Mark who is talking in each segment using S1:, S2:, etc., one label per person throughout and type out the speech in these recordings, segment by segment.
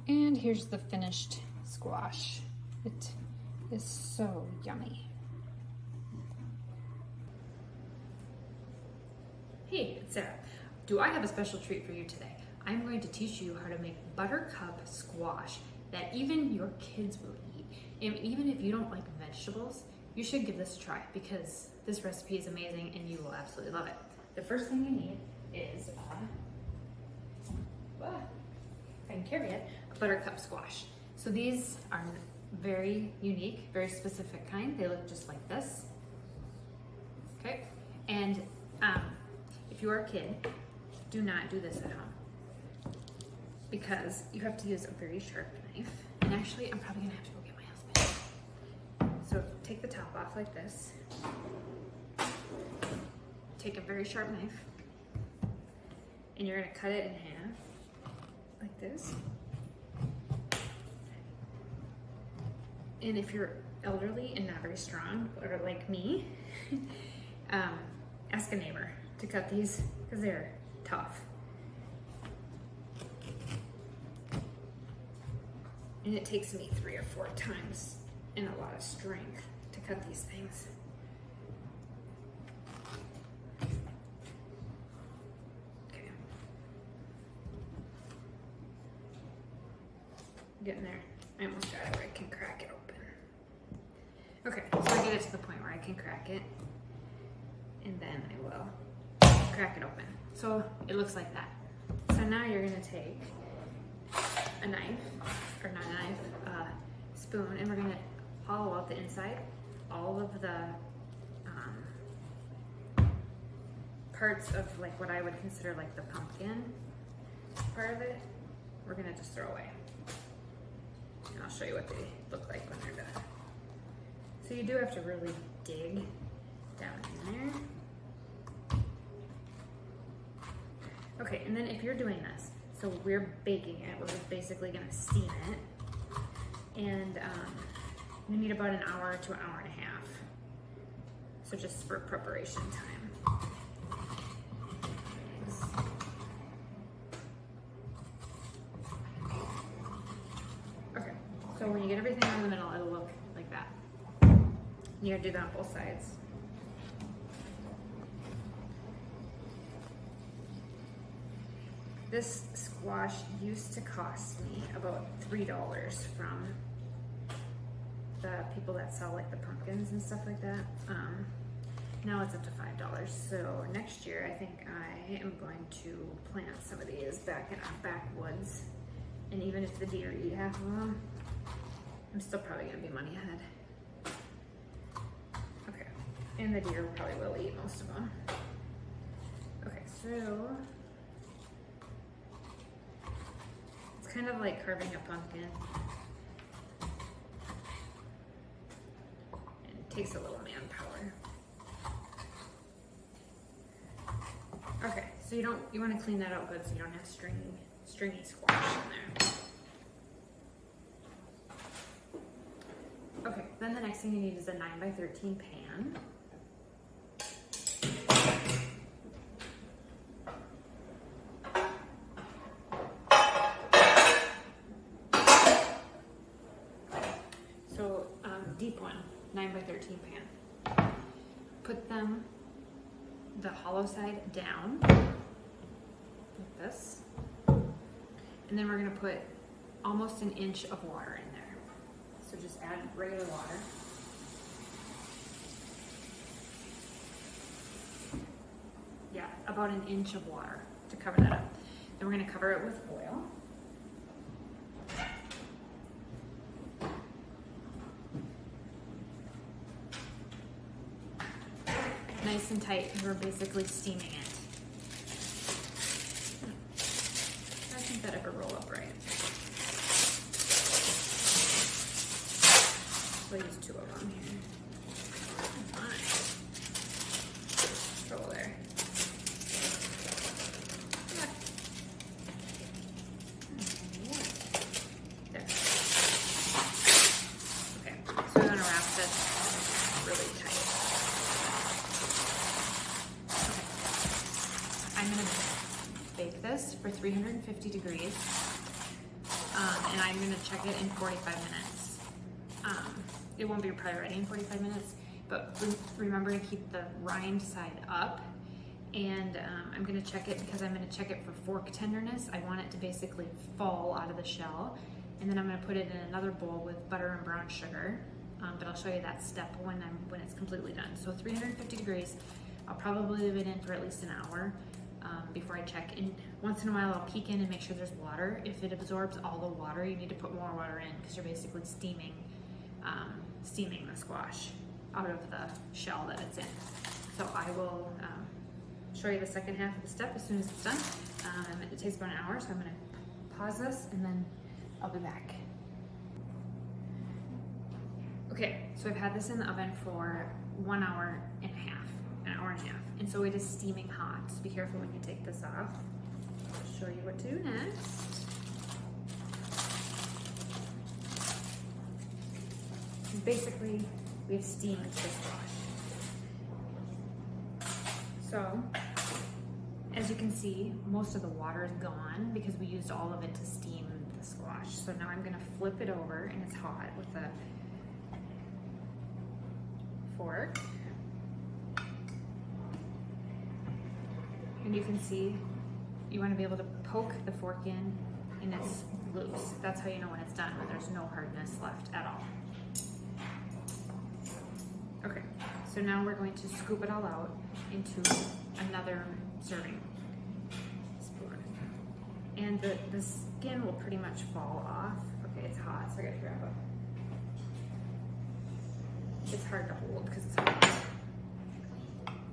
S1: And here's the finished squash. It is so yummy.
S2: Hey, it's Sarah. Do I have a special treat for you today? I'm going to teach you how to make buttercup squash that even your kids will eat. And even if you don't like vegetables, you should give this a try because this recipe is amazing and you will absolutely love it. The first thing you need is, if I can carry it, a buttercup squash. So these are very unique, very specific kind. They look just like this. Okay, and if you're a kid, do not do this at home because you have to use a very sharp knife. And actually, I'm probably gonna have to go get my husband. So take the top off like this. Take a very sharp knife and you're gonna cut it in half like this. And if you're elderly and not very strong, or like me, ask a neighbor to cut these because they're tough. And it takes me 3 or 4 times and a lot of strength to cut these things. Okay. Getting there. I almost got it where I can crack it open. Okay, so I get it to the point where I can crack it. And then I will crack it open. So it looks like that. So now you're gonna take a knife, or not a knife, a spoon, and we're gonna hollow out the inside. All of the parts of like what I would consider like the pumpkin part of it, we're gonna just throw away. And I'll show you what they look like when they're done. So you do have to really dig down in there. Okay, and then if you're doing this, so we're baking it, we're just basically gonna steam it. And you need about an hour to an hour and a half. So just for preparation time. Okay, so when you get everything in the middle, it'll look like that. You gotta do that on both sides. This squash used to cost me about $3 from the people that sell like the pumpkins and stuff like that. Now it's up to $5. So next year I think I am going to plant some of these back in our backwoods. And even if the deer eat half of them, I'm still probably gonna be money ahead. Okay, and the deer probably will eat most of them. Okay, so it's kind of like carving a pumpkin. And it takes a little manpower. Okay, so you want to clean that out good so you don't have stringy squash in there. Okay, then the next thing you need is a 9x13 pan. So deep one, 9x13 pan. Put them, the hollow side down, like this. And then we're gonna put almost an inch of water in there. So just add regular water. Yeah, about an inch of water to cover that up. Then we're gonna cover it with oil. Nice and tight, and we're basically steaming it. I think that ever roll up right. We'll use 2 of them here. Roll there. Yeah. There. Okay, so we're gonna wrap this really tight. Okay. I'm gonna bake this for 350 degrees. And I'm gonna check it in 45 minutes. It won't be probably ready in 45 minutes, but remember to keep the rind side up. And I'm gonna check it because I'm gonna check it for fork tenderness. I want it to basically fall out of the shell. And then I'm gonna put it in another bowl with butter and brown sugar. But I'll show you that step when it's completely done. So 350 degrees, I'll probably leave it in for at least an hour before I check. And once in a while I'll peek in and make sure there's water. If it absorbs all the water, you need to put more water in because you're basically steaming the squash out of the shell that it's in. So I will show you the second half of the step as soon as it's done. It takes about an hour, so I'm gonna pause this and then I'll be back. Okay, so I've had this in the oven for 1 hour and a half, an hour and a half. And so it is steaming hot, so be careful when you take this off. I'll show you what to do next. Basically, we've steamed the squash. So, as you can see, most of the water is gone because we used all of it to steam the squash. So now I'm gonna flip it over, and it's hot, with a fork. And you can see, you wanna be able to poke the fork in, and it's loose. That's how you know when it's done, when there's no hardness left at all. Okay, so now we're going to scoop it all out into another serving spoon. And the skin will pretty much fall off. Okay, it's hot, so I gotta grab it. It's hard to hold because it's hot.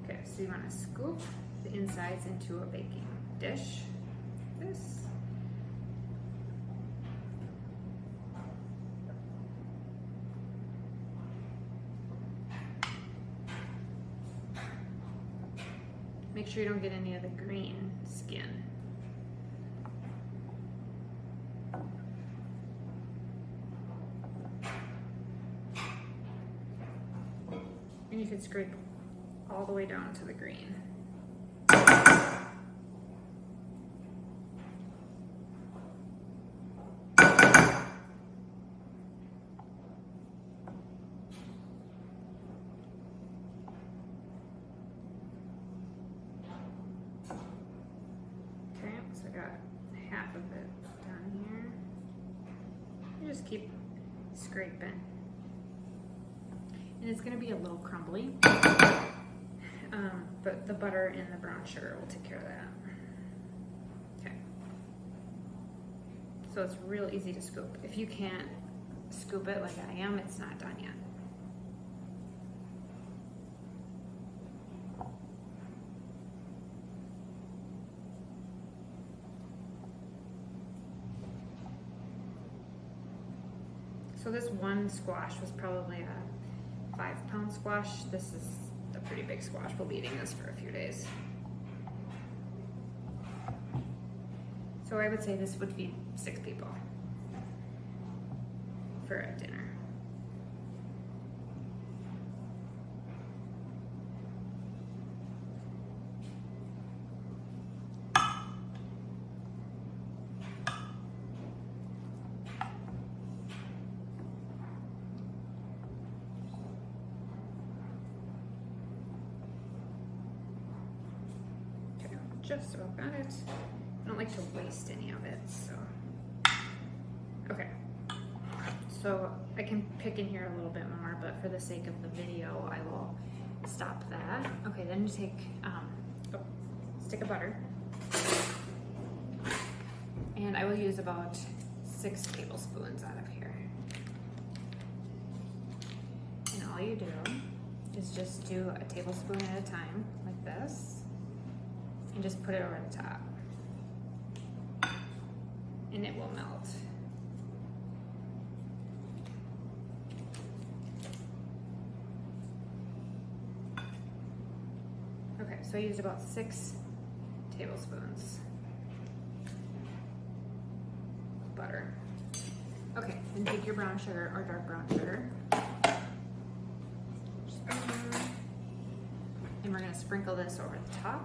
S2: Okay, so you wanna scoop the insides into a baking dish. This. Make sure you don't get any of the green skin. And you can scrape all the way down to the green. So I got half of it down here. You just keep scraping. And it's gonna be a little crumbly, but the butter and the brown sugar will take care of that. Okay. So it's real easy to scoop. If you can't scoop it like I am, it's not done yet. So this one squash was probably a 5-pound squash. This is a pretty big squash. We'll be eating this for a few days. So I would say this would feed 6 people for a dinner. Just about got it. I don't like to waste any of it, so. Okay. So I can pick in here a little bit more, but for the sake of the video, I will stop that. Okay, then you take a stick of butter. And I will use about 6 tablespoons out of here. And all you do is just do a tablespoon at a time, like this. And just put it over the top. And it will melt. Okay, so I used about 6 tablespoons of butter. Okay, then take your brown sugar or dark brown sugar. And we're gonna sprinkle this over the top.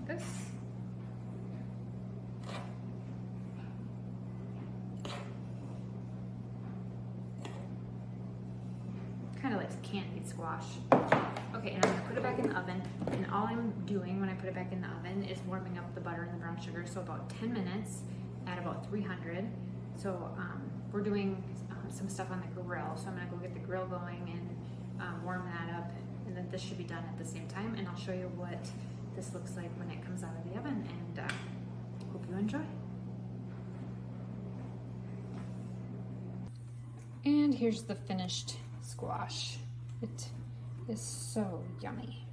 S2: This. kind of like candied squash. Okay, and I'm gonna put it back in the oven. And all I'm doing when I put it back in the oven is warming up the butter and the brown sugar. So about 10 minutes at about 300. So we're doing some stuff on the grill. So I'm gonna go get the grill going and warm that up. And then this should be done at the same time. And I'll show you what this looks like when it comes out of the oven. And hope you enjoy.
S1: And here's the finished squash. It is so yummy.